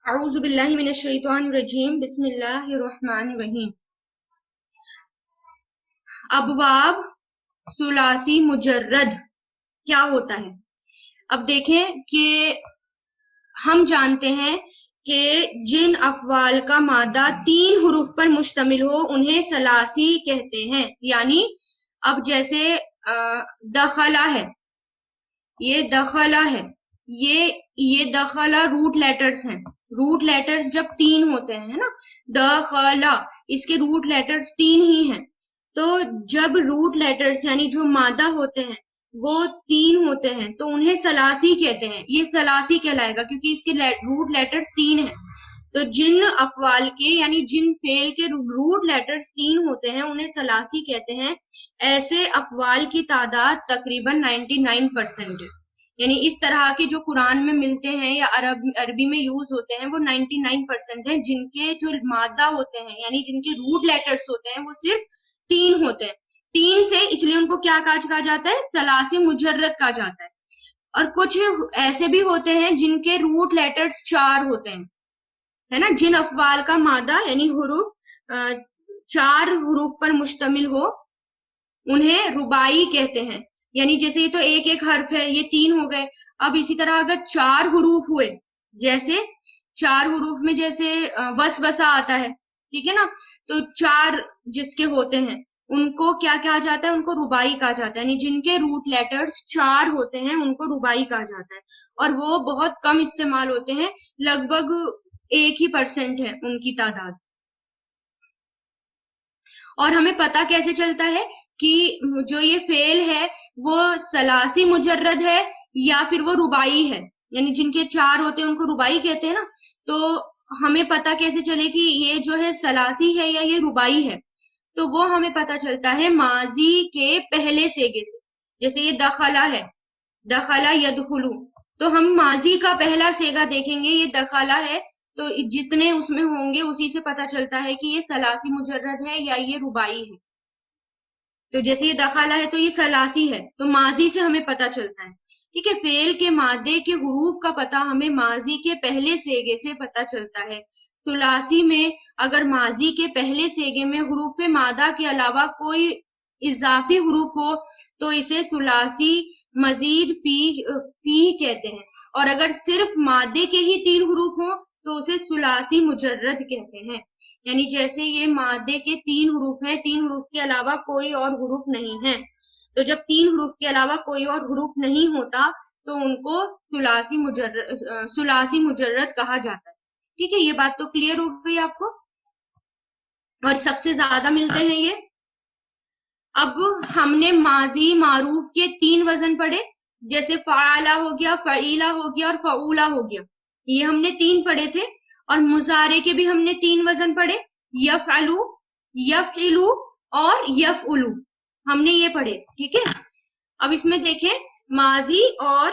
اعوذ باللہ من الشیطان الرجیم بسم اللہ الرحمن الرحیم. ابواب ثلاثی مجرد کیا ہوتا ہے؟ اب دیکھیں کہ ہم جانتے ہیں کہ جن افعال کا مادہ 3 حروف پر مشتمل ہو انہیں ثلاثی کہتے ہیں. یعنی اب جیسے دخلہ ہے، یہ دخلہ ہے، یہ دخلہ روٹ لیٹرز ہیں. روٹ لیٹرز جب 3 ہوتے ہیں نا، دخلہ، اس کے روٹ لیٹرز 3 ہی ہیں. تو جب روٹ لیٹرز یعنی جو مادہ ہوتے ہیں وہ 3 ہوتے ہیں تو انہیں ثلاثی کہتے ہیں. یہ ثلاثی کہلائے گا کیونکہ اس کے روٹ لیٹرز 3 ہیں. تو جن افعال کے یعنی جن فعل کے روٹ لیٹرز 3 ہوتے ہیں انہیں ثلاثی کہتے ہیں. ایسے افعال کی تعداد تقریباً 99% ہے. یعنی اس طرح کے جو قرآن میں ملتے ہیں یا عربی میں یوز ہوتے ہیں وہ 99% ہیں. جن کے جو مادہ ہوتے ہیں یعنی جن کے روٹ لیٹرز ہوتے ہیں وہ صرف 3 ہوتے ہیں. 3 سے اس لیے ان کو کیا کہا جاتا ہے؟ ثلاثی مجرد کہا جاتا ہے. اور کچھ ایسے بھی ہوتے ہیں جن کے روٹ لیٹرز 4 ہوتے ہیں، ہے نا. جن افعال کا مادہ یعنی حروف 4 حروف پر مشتمل ہو انہیں رباعی کہتے ہیں. یعنی جیسے یہ تو ایک ایک حرف ہے، یہ 3 ہو گئے. اب اسی طرح اگر 4 حروف ہوئے، جیسے 4 حروف میں جیسے وسوسہ آتا ہے، ٹھیک ہے نا، تو 4 جس کے ہوتے ہیں ان کو کیا کہا جاتا ہے؟ ان کو رباعی کہا جاتا ہے. یعنی جن کے روٹ لیٹرز 4 ہوتے ہیں ان کو رباعی کہا جاتا ہے. اور وہ بہت کم استعمال ہوتے ہیں، لگ بھگ 1% ہے ان کی تعداد. اور ہمیں پتہ کیسے چلتا ہے کہ جو یہ فعل ہے وہ ثلاثی مجرد ہے یا پھر وہ رباعی ہے؟ یعنی جن کے 4 ہوتے ہیں ان کو رباعی کہتے ہیں نا. تو ہمیں پتہ کیسے چلے کہ یہ جو ہے ثلاثی ہے یا یہ رباعی ہے؟ تو وہ ہمیں پتہ چلتا ہے ماضی کے پہلے سیغے سے. جیسے یہ دخلہ ہے، دخلہ یدخلو، تو ہم ماضی کا پہلا سیغہ دیکھیں گے، یہ دخلہ ہے، تو جتنے اس میں ہوں گے اسی سے پتہ چلتا ہے کہ یہ ثلاثی مجرد ہے یا یہ رباعی ہے. تو جیسے یہ دخلہ ہے تو یہ ثلاثی ہے، تو ماضی سے ہمیں پتہ چلتا ہے. ٹھیک ہے، فعل کے مادے کے حروف کا پتہ ہمیں ماضی کے پہلے سیغے سے پتہ چلتا ہے. ثلاثی میں اگر ماضی کے پہلے سیغے میں حروف مادہ کے علاوہ کوئی اضافی حروف ہو تو اسے ثلاثی مزید فیہ کہتے ہیں. اور اگر صرف مادے کے ہی 3 حروف ہوں تو اسے ثلاثی مجرد کہتے ہیں. یعنی جیسے یہ مادے کے 3 حروف ہیں، 3 حروف کے علاوہ کوئی اور حروف نہیں ہے، تو جب 3 حروف کے علاوہ کوئی اور حروف نہیں ہوتا تو ان کو ثلاثی مجرد کہا جاتا ہے. ٹھیک ہے، یہ بات تو کلیئر ہو گئی آپ کو. اور سب سے زیادہ ملتے ہیں یہ. اب ہم نے ماضی معروف کے 3 وزن پڑھے، جیسے فعالہ ہو گیا، فعیلہ ہو گیا اور فعولہ ہو گیا، یہ ہم نے 3 پڑھے تھے. اور مضارع کے بھی ہم نے 3 وزن پڑھے، یفعلو، یفعلو اور یفعلو، ہم نے یہ پڑھے. ٹھیک ہے، اب اس میں دیکھیں ماضی اور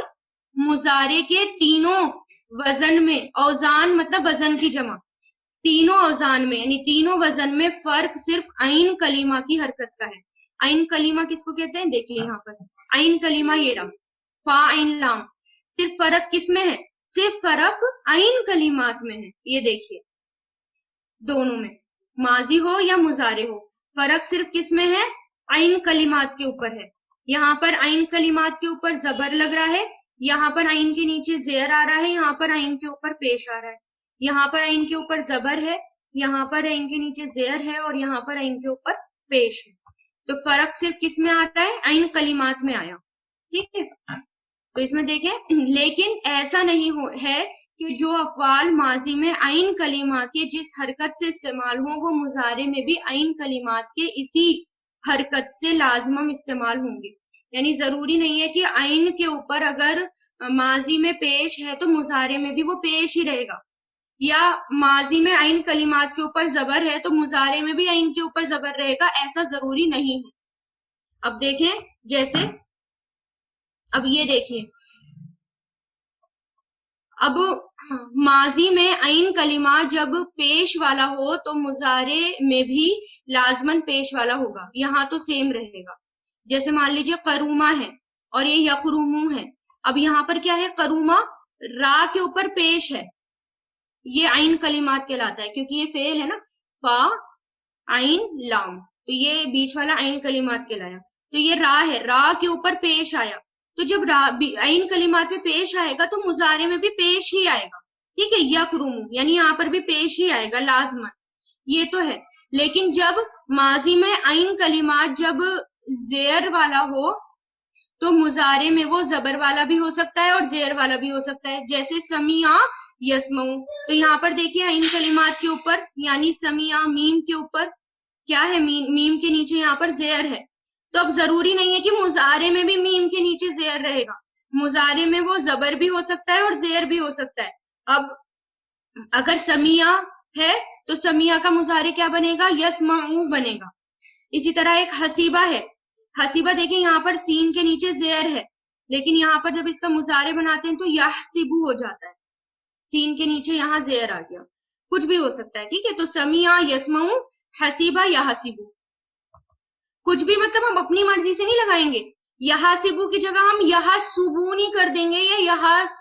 مضارع کے تینوں وزن میں، اوزان مطلب وزن کی جمع، تینوں اوزان میں یعنی تینوں وزن میں فرق صرف عین کلمہ کی حرکت کا ہے. عین کلمہ کس کو کہتے ہیں؟ دیکھیں یہاں پر عین کلمہ یہ رہا، فا عین لام. صرف فرق کس میں ہے؟ صرف فرق عین کلمات میں ہے. یہ دیکھیے دونوں میں، ماضی ہو یا مضارع ہو، فرق صرف کس میں ہے؟ عین کلمات کے اوپر ہے. یہاں پر عین کلمات کے اوپر زبر لگ رہا ہے، یہاں پر عین کے نیچے زیر آ رہا ہے، یہاں پر عین کے اوپر پیش آ رہا ہے. یہاں پر عین کے اوپر زبر ہے، یہاں پر عین کے نیچے زیر ہے اور یہاں پر عین کے اوپر پیش ہے. تو فرق صرف کس میں آتا ہے؟ عین کلمات میں آیا. ٹھیک ہے، تو اس میں دیکھیں لیکن ایسا نہیں ہے کہ جو افعال ماضی میں عین کلمات کے جس حرکت سے استعمال ہوں وہ مضارع میں بھی عین کلمات کے اسی حرکت سے لازماً استعمال ہوں گے. یعنی ضروری نہیں ہے کہ عین کے اوپر اگر ماضی میں پیش ہے تو مضارع میں بھی وہ پیش ہی رہے گا، یا ماضی میں عین کلمات کے اوپر زبر ہے تو مضارع میں بھی عین کے اوپر زبر رہے گا، ایسا ضروری نہیں ہے. اب دیکھیں جیسے اب یہ دیکھیں، اب ماضی میں عین کلمہ جب پیش والا ہو تو مضارع میں بھی لازماً پیش والا ہوگا، یہاں تو سیم رہے گا. جیسے مان لیجئے قرومہ ہے اور یہ یقرومو ہے. اب یہاں پر کیا ہے؟ قرومہ را کے اوپر پیش ہے، یہ عین کلمات کہلاتا ہے کیونکہ یہ فعل ہے نا، فا عین لام، تو یہ بیچ والا عین کلمات کہلایا. تو یہ را ہے، را کے اوپر پیش آیا، تو جب عین کلمات میں پیش آئے گا تو مضارع میں بھی پیش ہی آئے گا. ٹھیک ہے، یکرمو یعنی یہاں پر بھی پیش ہی آئے گا لازمن، یہ تو ہے. لیکن جب ماضی میں عین کلمات جب زیر والا ہو تو مضارع میں وہ زبر والا بھی ہو سکتا ہے اور زیر والا بھی ہو سکتا ہے. جیسے سمیع یسمعو، تو یہاں پر دیکھیے عین کلمات کے اوپر یعنی سمیع میم کے اوپر کیا ہے، میم کے نیچے یہاں پر زیر ہے. تو اب ضروری نہیں ہے کہ مضارع میں بھی میم کے نیچے زیر رہے گا، مضارع میں وہ زبر بھی ہو سکتا ہے اور زیر بھی ہو سکتا ہے. اب اگر سمیع ہے تو سمیع کا مضارع کیا بنے گا، یسمعو بنے گا. اسی طرح ایک حسیبہ ہے، حسیبہ دیکھیں یہاں پر سین کے نیچے زیر ہے، لیکن یہاں پر جب اس کا مضارع بناتے ہیں تو یحسبو ہو جاتا ہے، سین کے نیچے یہاں زیر آ گیا. کچھ بھی ہو سکتا ہے. ٹھیک ہے، تو سمیع یسمعو، حسیبہ یحسبو، کچھ بھی مطلب ہم اپنی مرضی سے نہیں لگائیں گے. یحسبو کی جگہ ہم یحسبو نہیں کر دیں گے یا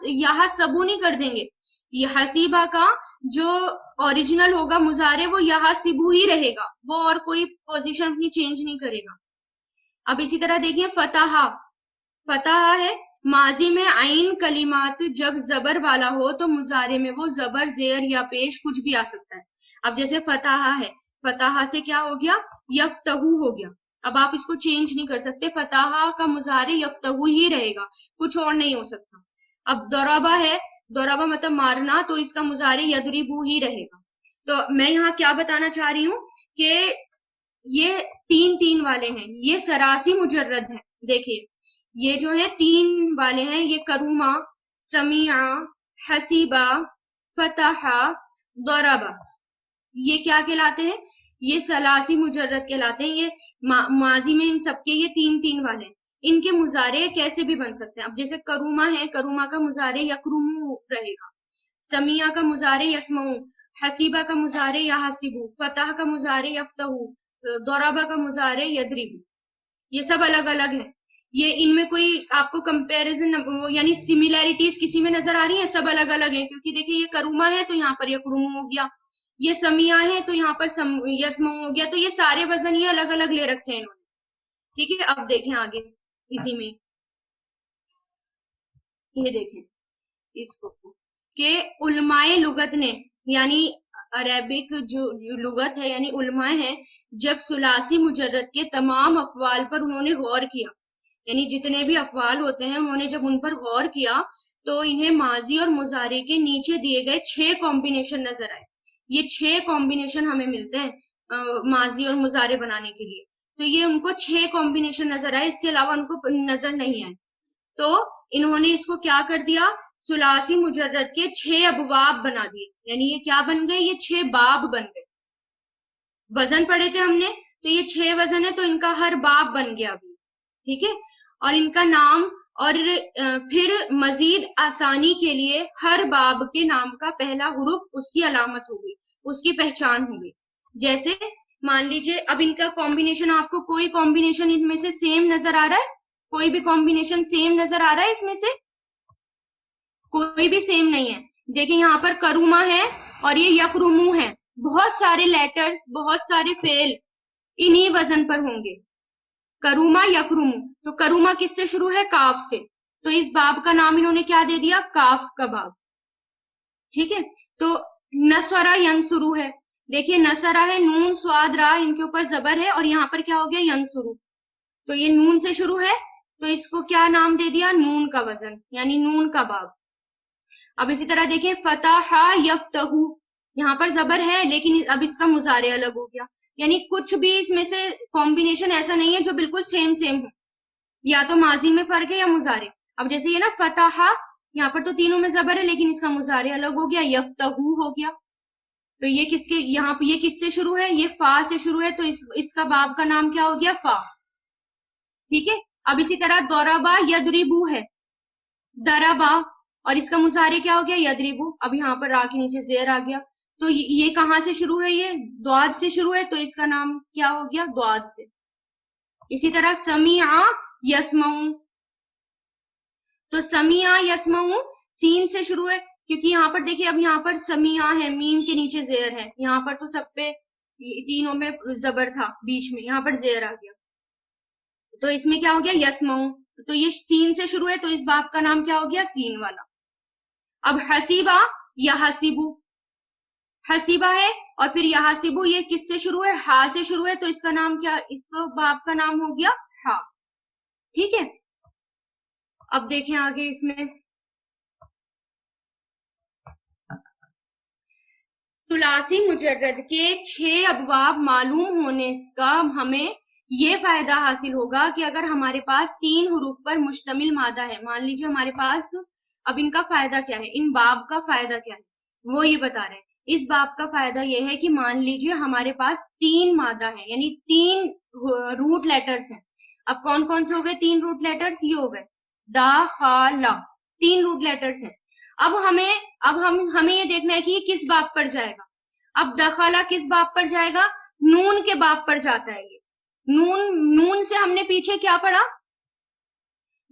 یحسبو نہیں کر دیں گے. یہ حسیبہ کا جو اوریجنل ہوگا مضارع وہ یحسبو ہی رہے گا، وہ اور کوئی پوزیشن اپنی چینج نہیں کرے گا. اب اسی طرح دیکھیں فتح، فتح ہے ماضی میں عین کلمات جب زبر والا ہو تو مضارع میں وہ زبر زیر یا پیش کچھ بھی آ سکتا ہے. اب جیسے فتح ہے، فتح سے کیا ہو گیا، یفتحو ہو گیا. اب آپ اس کو چینج نہیں کر سکتے، فتح کا مضارع یفتحو ہی رہے گا، کچھ اور نہیں ہو سکتا. اب ضربہ ہے، ضربہ مطلب مارنا، تو اس کا مضارع یضربو ہی رہے گا. تو میں یہاں کیا بتانا چاہ رہی ہوں کہ یہ تین والے ہیں، یہ سراسی مجرد ہیں. دیکھیے یہ جو ہیں تین والے ہیں، یہ کروما، سمیع، حسیبہ، فتح، ضربہ، یہ کیا کہلاتے ہیں، یہ سلاسی مجرد کہلاتے ہیں. یہ ماضی میں ان سب کے یہ تین والے ہیں. ان کے مضارع کیسے بھی بن سکتے ہیں. اب جیسے کروما ہے، کروما کا مضارع یکرمو رہے گا، سمیع کا مضارع یسمعو، حسیبہ کا مضارع یحسبو، فتح کا مضارع یفتحو، ضربہ کا مضارع یضربو. یہ سب الگ الگ ہیں. یہ ان میں کوئی آپ کو کمپیریزن یعنی سملیرٹیز کسی میں نظر آ رہی ہیں، سب الگ الگ ہیں. کیونکہ دیکھیں یہ کروما ہے تو یہاں پر یکرمو ہو گیا، یہ سمیع ہے تو یہاں پر یسمعو ہو گیا. تو یہ سارے وزن یہ الگ الگ لے رکھے ہیں انہوں نے. ٹھیک ہے، اب دیکھیں آگے اسی میں یہ دیکھیں اس کو کہ علماء لغت نے یعنی عربک جو لغت ہے یعنی علماء ہیں، جب ثلاثی مجرد کے تمام افعال پر انہوں نے غور کیا، یعنی جتنے بھی افعال ہوتے ہیں انہوں نے جب ان پر غور کیا تو انہیں ماضی اور مضارع کے نیچے دیے گئے 6 کمبینیشن نظر آئے. یہ 6 کمبینیشن ہمیں ملتے ہیں ماضی اور مضارع بنانے کے لیے. تو یہ ان کو 6 کمبینیشن نظر آئے، اس کے علاوہ ان کو نظر نہیں آئے. تو انہوں نے اس کو کیا کر دیا، ثلاثی مجرد کے 6 ابواب بنا دیے. یعنی یہ کیا بن گئے، یہ 6 باب بن گئے. وزن پڑھے تھے ہم نے، تو یہ 6 وزن ہے تو ان کا ہر باب بن گیا ابھی. ٹھیک ہے، اور ان کا نام، اور پھر مزید آسانی کے لیے ہر باب کے نام کا پہلا حرف اس کی علامت ہوگی، اس کی پہچان ہوگی. جیسے مان لیجئے اب ان کا کمبینیشن، آپ کو کوئی کمبینیشن ان میں سے سیم نظر آ رہا ہے، کوئی بھی کمبینیشن سیم نظر آ رہا ہے، اس میں سے کوئی بھی سیم نہیں ہے. دیکھیں یہاں پر کروما ہے اور یہ یکرمو ہے، بہت سارے لیٹرز، بہت سارے فعل انہی وزن پر ہوں گے، کروما یکرمو. تو کروما کس سے شروع ہے، کاف سے، تو اس باب کا نام انہوں نے کیا دے دیا، کاف کا باب. ٹھیک ہے، تو نصرہ ینصرو ہے، دیکھیے نصرہ ہے، نون صاد را ان کے اوپر زبر ہے اور یہاں پر کیا ہو گیا، ینصرو. تو یہ نون سے شروع ہے تو اس کو کیا نام دے دیا، نون کا وزن یعنی نون کا باب. اب اسی طرح دیکھیں فتح یفتحو، یہاں پر زبر ہے لیکن اب اس کا مضارع الگ ہو گیا. یعنی کچھ بھی اس میں سے کمبینیشن ایسا نہیں ہے جو بالکل سیم ہو، یا تو ماضی میں فرق ہے یا مضارع. اب جیسے یہ نا فتح، یہاں پر تو تینوں میں زبر ہے لیکن اس کا مضارع الگ ہو گیا، یفتحو ہو گیا. تو یہ کس کے، یہاں پہ یہ کس سے شروع ہے، یہ فا سے شروع ہے، تو اس کا باب کا نام کیا ہو گیا، فا. ٹھیک ہے، اب اسی طرح ضربہ یضربو ہے، ضربہ، اور اس کا مضارع کیا ہو گیا، یضربو. اب یہاں پر را کے نیچے زیر آ گیا، تو یہ کہاں سے شروع ہے، یہ ضاد سے شروع ہے، تو اس کا نام کیا ہو گیا، ضاد سے. اسی طرح سمیع یسمعو، تو سمیع یسمعو سین سے شروع ہے، کیونکہ یہاں پر دیکھیے اب یہاں پر سمیع ہے، میم کے نیچے زیر ہے، یہاں پر تو سب پہ تینوں میں زبر تھا، بیچ میں یہاں پر زیر آ گیا، تو اس میں کیا ہو گیا یسمعو، تو یہ سین سے شروع ہے تو اس باب کا نام کیا ہو گیا سین والا۔ اب حسیبہ یا حسیبو، حسیبہ ہے اور پھر یا حسیبو یہ کس سے شروع ہے ہا سے شروع ہے تو اس کا نام کیا، اس کو باب کا نام ہو گیا ہا، ٹھیک ہے۔ اب دیکھیں آگے اس میں ثلاثی مجرد کے 6 ابواب معلوم ہونے کا ہمیں یہ فائدہ حاصل ہوگا کہ اگر ہمارے پاس 3 حروف پر مشتمل مادہ ہے، مان لیجیے ہمارے پاس، اب ان کا فائدہ کیا ہے، ان باب کا فائدہ کیا ہے وہ یہ بتا رہے ہیں۔ اس باب کا فائدہ یہ ہے کہ مان لیجیے ہمارے پاس 3 مادہ ہے، یعنی 3 روٹ لیٹرز ہیں۔ اب کون کون سے ہو گئے 3 روٹ لیٹرز، یہ ہو گئے دا خا لا، 3 روٹ لیٹرز ہیں۔ اب ہمیں یہ دیکھنا ہے کہ یہ کس باب پر جائے گا۔ اب دخلا کس باب پر جائے گا، نون کے باب پر جاتا ہے یہ۔ نون سے ہم نے پیچھے کیا پڑھا،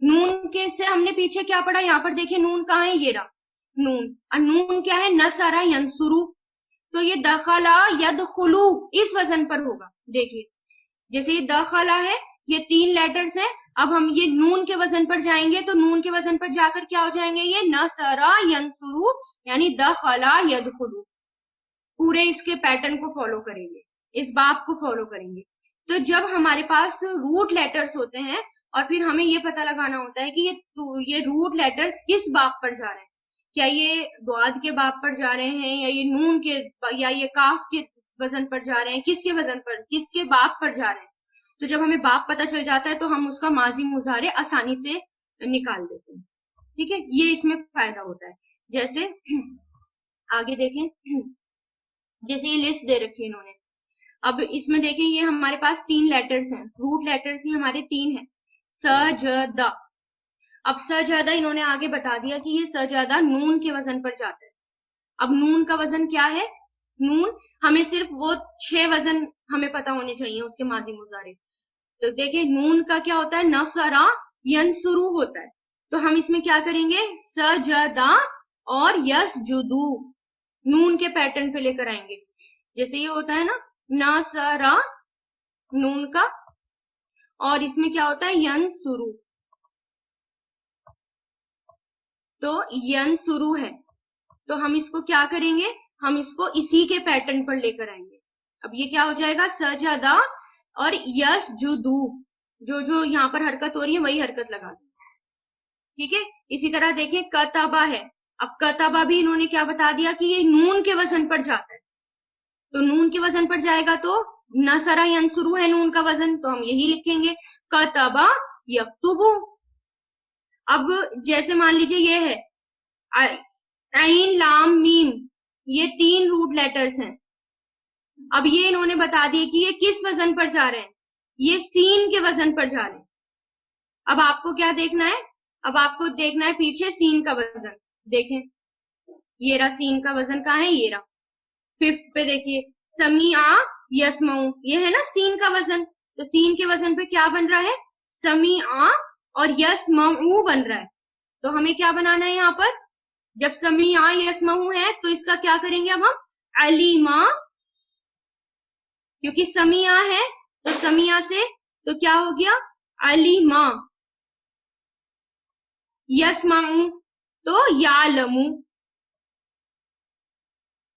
نون کے سے ہم نے پیچھے کیا پڑھا، یہاں پر دیکھیں نون کہاں ہے، یہ رہا نون، اور نون کیا ہے نصرہ ینصرو، تو یہ دخلا یدخلو اس وزن پر ہوگا۔ دیکھیے جیسے یہ دخلا ہے، یہ 3 لیٹرز ہیں، اب ہم یہ نون کے وزن پر جائیں گے تو نون کے وزن پر جا کر کیا ہو جائیں گے، یہ نصرہ ینصرو یعنی دخلا یدخلو، پورے اس کے پیٹرن کو فالو کریں گے، اس باب کو فالو کریں گے۔ تو جب ہمارے پاس روٹ لیٹرز ہوتے ہیں اور پھر ہمیں یہ پتہ لگانا ہوتا ہے کہ یہ روٹ لیٹرز کس باب پر جا رہے ہیں، کیا یہ ضاد کے باب پر جا رہے ہیں یا یہ نون کے یا یہ کاف کے وزن پر جا رہے ہیں، کس کے وزن پر، کس کے باب پر جا رہے ہیں۔ تو جب ہمیں باب پتہ چل جاتا ہے تو ہم اس کا ماضی مضارع آسانی سے نکال دیتے ہیں، ٹھیک ہے، یہ اس میں فائدہ ہوتا ہے۔ جیسے آگے دیکھیں، جیسے یہ لسٹ دے رکھی انہوں نے، اب اس میں دیکھیں یہ ہمارے پاس 3 لیٹرز ہیں، روٹ لیٹرز ہی ہمارے 3 ہیں، سجدہ۔ اب سجدہ انہوں نے آگے بتا دیا کہ یہ سجدہ نون کے وزن پر جاتا ہے۔ اب نون کا وزن کیا ہے، نون ہمیں صرف وہ 6 وزن ہمیں پتہ ہونے چاہیے اس کے ماضی مضارع، تو دیکھیں نون کا کیا ہوتا ہے نصرہ ینصرو ہوتا ہے، تو ہم اس میں کیا کریں گے سجدہ اور یسجدو نون کے پیٹرن پہ لے کر آئیں گے، جیسے یہ ہوتا ہے نا نصرہ نون کا، اور اس میں کیا ہوتا ہے ینصرو، تو ینصرو ہے، تو ہم اس کو کیا کریں گے، ہم اس کو اسی کے پیٹرن پر لے کر آئیں گے۔ اب یہ کیا ہو جائے گا سجدہ اور یسجدو، جو یہاں پر حرکت ہو رہی ہے وہی حرکت لگا دیں، ٹھیک ہے۔ اسی طرح دیکھیں کتبہ ہے، اب کتبہ بھی انہوں نے کیا بتا دیا کہ یہ نون کے وزن پر جاتا ہے، تو نون کے وزن پر جائے گا تو نصرہ ینصرو ہے نون کا وزن، تو ہم یہی لکھیں گے کتبہ یکتبو۔ اب جیسے مان لیجیے یہ ہے عین لام میم، یہ 3 روٹ لیٹرز ہیں، اب یہ انہوں نے بتا دیے کہ یہ کس وزن پر جا رہے ہیں، یہ سین کے وزن پر جا رہے ہیں۔ اب آپ کو کیا دیکھنا ہے، اب آپ کو دیکھنا ہے پیچھے سین کا وزن، دیکھیں یہ رہا سین کا وزن کہاں ہے، یہ رہا 5th پہ دیکھیے سمیع یسمعو، یہ ہے نا سین کا وزن، تو سین کے وزن پہ کیا بن رہا ہے سمیع اور یسمعو بن رہا ہے، تو ہمیں کیا بنانا ہے یہاں پر، جب سمیع یسمعو ہے تو اس کا کیا کریں گے اب ہم علیما، کیونکہ سمیع ہے تو سمیع سے تو کیا ہو گیا علیما، یسمعو تو یعلمو،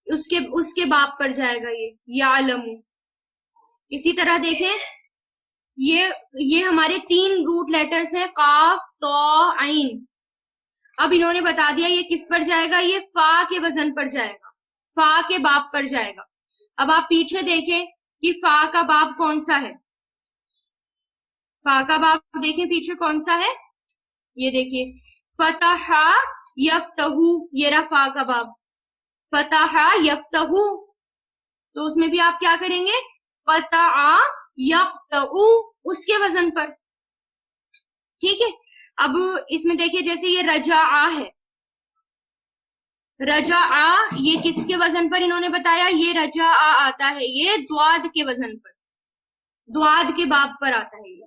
اس کے باب پر جائے گا یہ یعلمو۔ اسی طرح دیکھیں یہ ہمارے 3 روٹ لیٹرز ہیں قاف تو عین، اب انہوں نے بتا دیا یہ کس پر جائے گا، یہ فا کے وزن پر جائے گا، فا کے باب پر جائے گا۔ اب آپ پیچھے دیکھیں کہ فا کا باب کون سا ہے، فا کا باب دیکھیں پیچھے کون سا ہے، یہ دیکھیے فتح یفتح، یہ رہا فا کا باب فتح یفتح، تو اس میں بھی آپ کیا کریں گے فتح یفتح اس کے وزن پر، ٹھیک ہے۔ اب اس میں دیکھیے جیسے یہ رجع ہے، رجع یہ کس کے وزن پر انہوں نے بتایا، یہ رجع آتا ہے یہ ضاد کے وزن پر، ضاد کے باب پر آتا ہے یہ،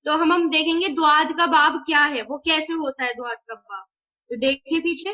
تو ہم دیکھیں گے ضاد کا باب کیا ہے، وہ کیسے ہوتا ہے ضاد کا باب، تو دیکھیں پیچھے